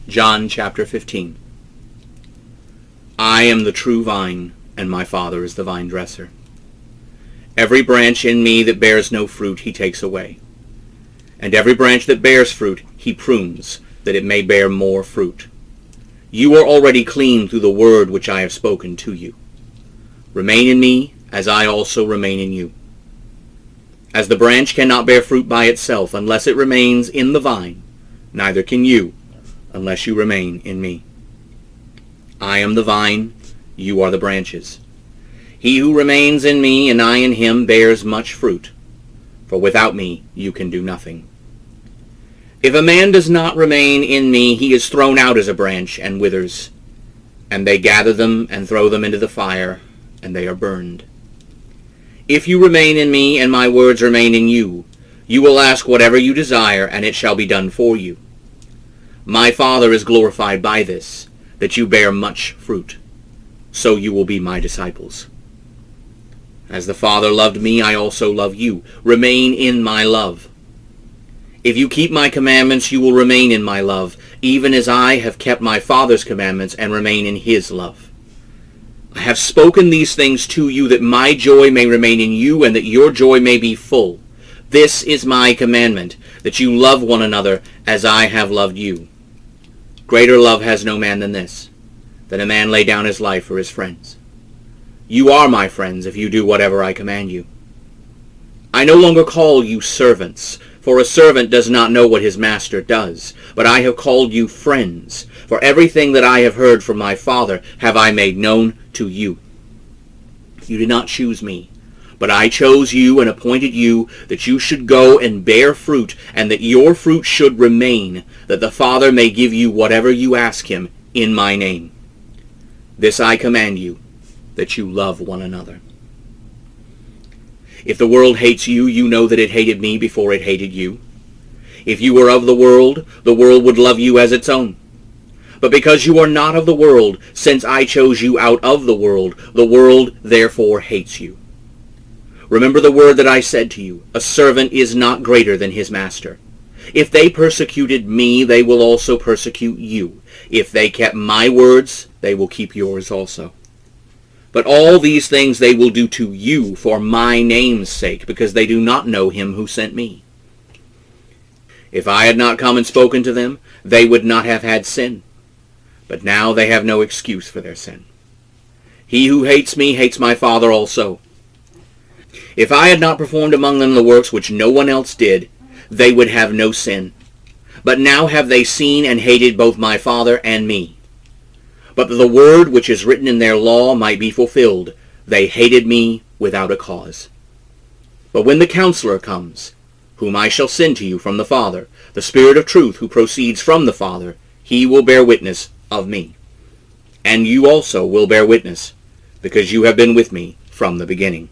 John chapter 15. I am the true vine, and my Father is the vine dresser. Every branch in me that bears no fruit he takes away. And every branch that bears fruit he prunes, that it may bear more fruit. You are already clean through the word which I have spoken to you. Remain in me, as I also remain in you. As the branch cannot bear fruit by itself unless it remains in the vine, neither can you unless you remain in me. I am the vine, you are the branches. He who remains in me and I in him bears much fruit, for without me you can do nothing. If a man does not remain in me, he is thrown out as a branch and withers, and they gather them and throw them into the fire, and they are burned. If you remain in me and my words remain in you, you will ask whatever you desire, and it shall be done for you. My Father is glorified by this, that you bear much fruit. So you will be my disciples. As the Father loved me, I also love you. Remain in my love. If you keep my commandments, you will remain in my love, even as I have kept my Father's commandments and remain in his love. I have spoken these things to you, that my joy may remain in you, and that your joy may be full. This is my commandment, that you love one another as I have loved you. Greater love has no man than this, that a man lay down his life for his friends. You are my friends if you do whatever I command you. I no longer call you servants, for a servant does not know what his master does, but I have called you friends, for everything that I have heard from my Father have I made known to you. You did not choose me, but I chose you and appointed you that you should go and bear fruit, and that your fruit should remain, that the Father may give you whatever you ask him in my name. This I command you, that you love one another. If the world hates you, you know that it hated me before it hated you. If you were of the world would love you as its own. But because you are not of the world, since I chose you out of the world therefore hates you. Remember the word that I said to you, a servant is not greater than his master. If they persecuted me, they will also persecute you. If they kept my words, they will keep yours also. But all these things they will do to you for my name's sake, because they do not know him who sent me. If I had not come and spoken to them, they would not have had sin. But now they have no excuse for their sin. He who hates me hates my Father also. If I had not performed among them the works which no one else did, they would have no sin. But now have they seen and hated both my Father and me. But that the word which is written in their law might be fulfilled, they hated me without a cause. But when the Counselor comes, whom I shall send to you from the Father, the Spirit of truth who proceeds from the Father, he will bear witness of me. And you also will bear witness, because you have been with me from the beginning.